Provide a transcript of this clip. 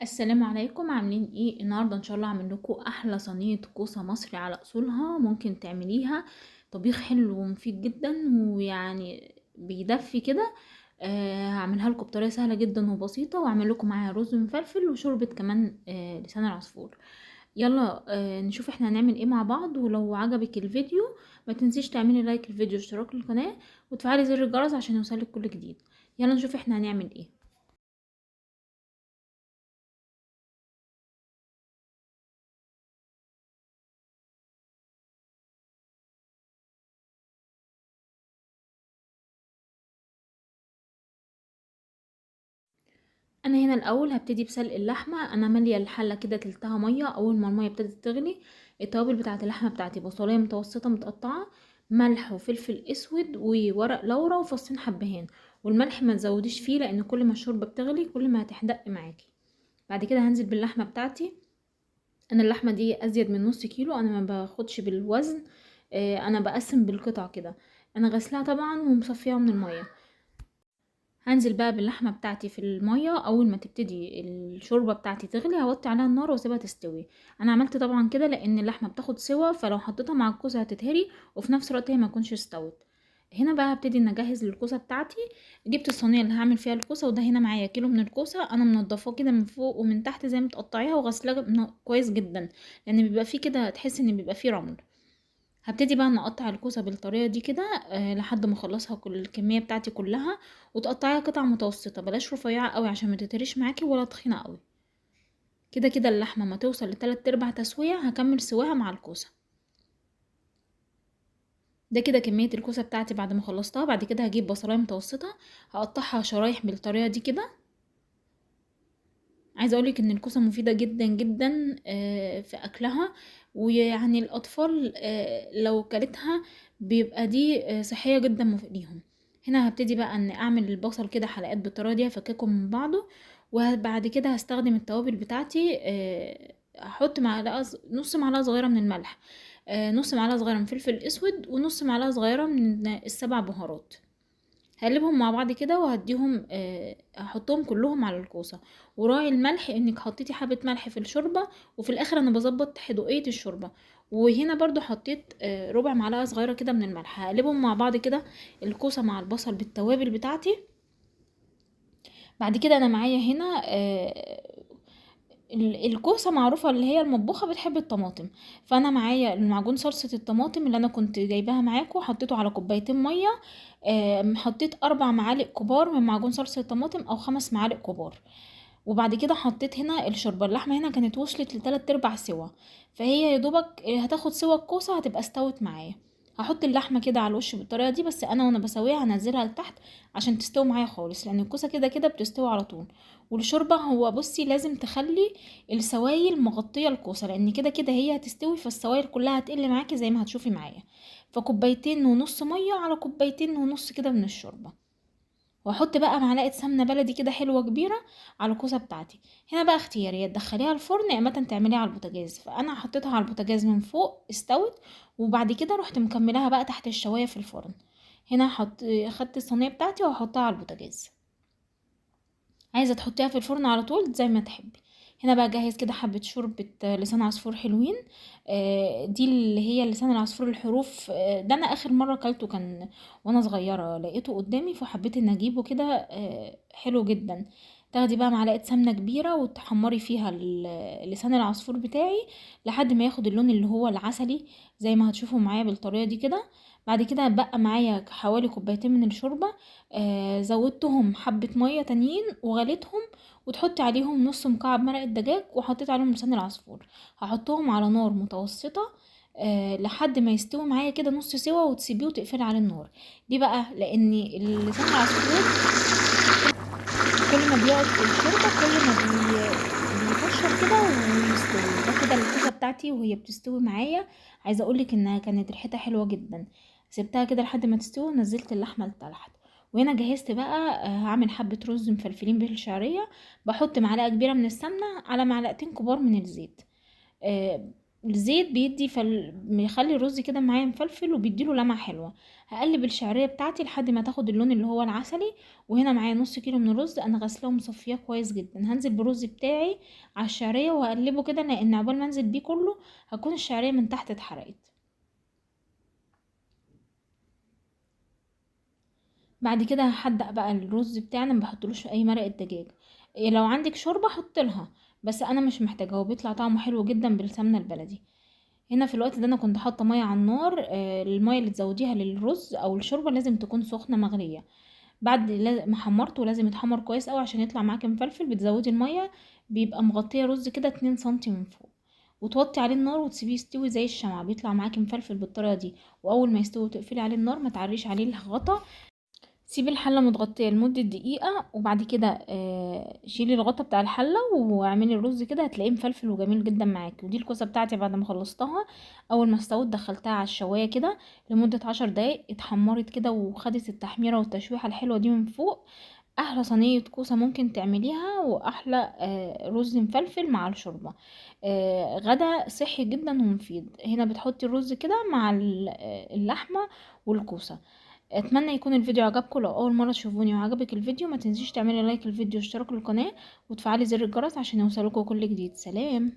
السلام عليكم، عاملين ايه النهارده؟ ان شاء الله هعمل لكم احلى صينيه كوسه مصري على اصولها. ممكن تعمليها طبيخ حلو ومفيد جدا ويعني بيدفي كده. هعملها لكم بطريقه سهله جدا وبسيطه، واعمل لكم معاها رز مفلفل وشوربه كمان لسان العصفور. يلا نشوف احنا هنعمل ايه مع بعض. ولو عجبك الفيديو ما تنسيش تعملي لايك الفيديو واشتراك للقناه وتفعلي زر الجرس عشان يوصلك كل جديد. يلا نشوف احنا هنعمل ايه. انا هنا الاول هبتدي بسلق اللحمه. انا ماليه الحله كده تلتها ميه. اول ما الميه ابتدت تغلي، التوابل بتاعه اللحمه بتاعتي بصلايه متوسطه متقطعه، ملح وفلفل اسود وورق لورا وفصين حبهان. والملح ما تزوديش فيه لان كل ما الشوربه بتغلي كل ما هتحدق معاكي. بعد كده هنزل باللحمه بتاعتي. انا اللحمه دي ازيد من نص كيلو، انا ما باخدش بالوزن. انا بقسم بالقطع كده. انا غسلاها طبعا ومصفيها من الميه. هنزل بقى باللحمه بتاعتي في الميه. اول ما تبتدي الشوربه بتاعتي تغلي هوطي عليها النار واسيبها تستوي. انا عملت طبعا كده لان اللحمه بتاخد سوا، فلو حطيتها مع الكوسه هتتهري وفي نفس الوقت هي ما تكونش استوت. هنا بقى هبتدي ان اجهز للكوسه بتاعتي. جبت الصينيه اللي هعمل فيها الكوسه، وده هنا معايا كيلو من الكوسه. انا منضفاه كده من فوق ومن تحت زي ما تقطعيها، وغسلها كويس جدا لان بيبقى فيه كده تحس ان بيبقى فيه رمل. هبتدي بقى ان اقطع الكوسه بالطريقه دي كده لحد ما اخلصها كل الكميه بتاعتي كلها. وتقطعيها قطع متوسطه، بلاش رفيعه قوي عشان ما تتهريش معاكي ولا تخينه قوي. كده كده اللحمه ما توصل لتلات ارباع تسويه هكمل سواها مع الكوسه. ده كده كميه الكوسه بتاعتي بعد ما خلصتها. بعد كده هجيب بصلايه متوسطه، هقطعها شرايح بالطريقه دي كده. عايزه اقولك ان الكوسه مفيده جدا جدا في اكلها. ويعني الاطفال لو كلتها بيبقى دي صحيه جدا ليهم. هنا هبتدي بقى ان اعمل البصل كده حلقات بالطريقه دي، هفككه من بعضه. وبعد كده هستخدم التوابل بتاعتي. هحط نص معلقه صغيره من الملح، نص معلقه صغيره من فلفل اسود، ونص معلقه صغيره من السبع بهارات. هقلبهم مع بعض كده وهديهم هحطهم كلهم على الكوسه. وراعي الملح انك حطيتي حبه ملح في الشوربه. وفي الاخر انا بظبط حدوقيه الشوربه. وهنا برضو حطيت ربع معلقه صغيره كده من الملح. هقلبهم مع بعض كده، الكوسه مع البصل بالتوابل بتاعتي. بعد كده انا معايا هنا الكوسه معروفه اللي هي المطبوخه بتحب الطماطم. فانا معايا المعجون صلصه الطماطم اللي انا كنت جايباها معاكم، حطيته على كوبايتين ميه. حطيت 4 معالق كبار من معجون صلصه الطماطم او 5 معالق كبار. وبعد كده حطيت هنا الشوربه. اللحمه هنا كانت وصلت لتلات ارباع سوا، فهي يا دوبك هتاخد سوا الكوسه هتبقى استوت معايا. هحط اللحمه كده على الوش بالطريقه دي، بس انا وانا بسويها هنزلها لتحت عشان تستوي معايا خالص، لان الكوسه كده كده بتستوي على طول. والشوربه هو بصي لازم تخلي السوائل مغطيه الكوسه، لان كده كده هي هتستوي فالسوائل كلها هتقل معاكي زي ما هتشوفي معايا. فكوبايتين ونص ميه على كوبايتين ونص كده من الشوربه. واحط بقى معلقه سمنه بلدي كده حلوه كبيره على الكوسه بتاعتي. هنا بقى اختياريه تدخليها الفرن يا اما تعمليها على البوتاجاز. فانا حطيتها على البوتاجاز من فوق استوت، وبعد كده رحت مكملاها بقى تحت الشوايه في الفرن. هنا خدت الصينيه بتاعتي وهحطها على البوتاجاز. عايزه تحطيها في الفرن على طول زي ما تحبي. هنا بقى جهز كده حبه شوربه لسان عصفور حلوين. دي اللي هي لسان العصفور الحروف. ده انا اخر مره اكلته كان وانا صغيره، لقيته قدامي فحبيت ان اجيبه كده. حلو جدا. تاخدي بقى معلقه سمنه كبيره وتحمري فيها لسان العصفور بتاعي لحد ما ياخد اللون اللي هو العسلي زي ما هتشوفوا معايا بالطريقه دي كده. بعد كده بقى معايا حوالي كوبايتين من الشوربه. زودتهم حبة مية تانيين وغليتهم. وتحطي عليهم نص مكعب مرقة دجاج وحطيت عليهم لسان العصفور. هحطهم على نار متوسطة لحد ما يستوي معايا كده نص سوا، وتسيبيه وتقفلي عليه النار. دي بقى لان لسان العصفور كل ما بيقعد في الشوربة كل ما بيكشر كده ويستوي. ده كده الكوسة بتاعتي وهي بتستوي معايا. عايزة اقولك انها كانت ريحتها حلوة جدا. سبتها كده لحد ما تستوي ونزلت اللحمة لتحت. وهنا جهزت بقى هعمل حبة رز مفلفلين بالشعرية. بحط معلقة كبيرة من السمنة على معلقتين كبار من الزيت. الزيت بيخلي الرز كده معايا مفلفل وبيديله لمعة حلوة. هقلب الشعرية بتاعتي لحد ما تاخد اللون اللي هو العسلي. وهنا معايا نص كيلو من الرز انا غسلاه ومصفياه كويس جدا. هنزل بالرز بتاعي على الشعرية وهقلبه كده، لان عقبال ما انزل بيه كله هكون الشعرية من تحت اتحرقت. بعد كده هحدق بقى الرز بتاعنا، ما بحطلوش اي مرقة دجاج. إيه، لو عندك شوربة حط لها، بس انا مش محتاجه، هو بيطلع طعمه حلو جدا بالسمنة البلدي. هنا في الوقت ده انا كنت حاطه ميه على النار. الميه اللي تزوديها للرز او الشوربه لازم تكون سخنه مغليه. بعد ما حمرته، لازم يتحمر كويس قوي عشان يطلع معاكي مفلفل، بتزودي الميه. بيبقى مغطيه رز كده 2 سنتي من فوق، وتوطي عليه النار وتسيبيه يستوي زي الشمعة، بيطلع معاكي مفلفل بالطريقه دي. واول ما يستوي تقفلي عليه النار، ما تعريش عليه الغطا. سيبي الحله متغطيه لمده دقيقه، وبعد كده شيلي الغطا بتاع الحله واعملي الرز كده، هتلاقيه مفلفل وجميل جدا معاكي. ودي الكوسه بتاعتي بعد ما خلصتها. اول ما استوت دخلتها على الشوايه كده لمده 10 دقايق، اتحمرت كده وخدت التحميره والتشويحه الحلوه دي من فوق. احلى صينيه كوسه ممكن تعمليها، واحلى رز مفلفل مع الشوربه. غدا صحي جدا ومفيد. هنا بتحطي الرز كده مع اللحمه والكوسه. اتمنى يكون الفيديو عجبكم. لو اول مره تشوفوني وعجبك الفيديو، ما تنسيش تعملي لايك للفيديو واشتراك للقناه وتفعلي زر الجرس عشان يوصلكوا كل جديد. سلام.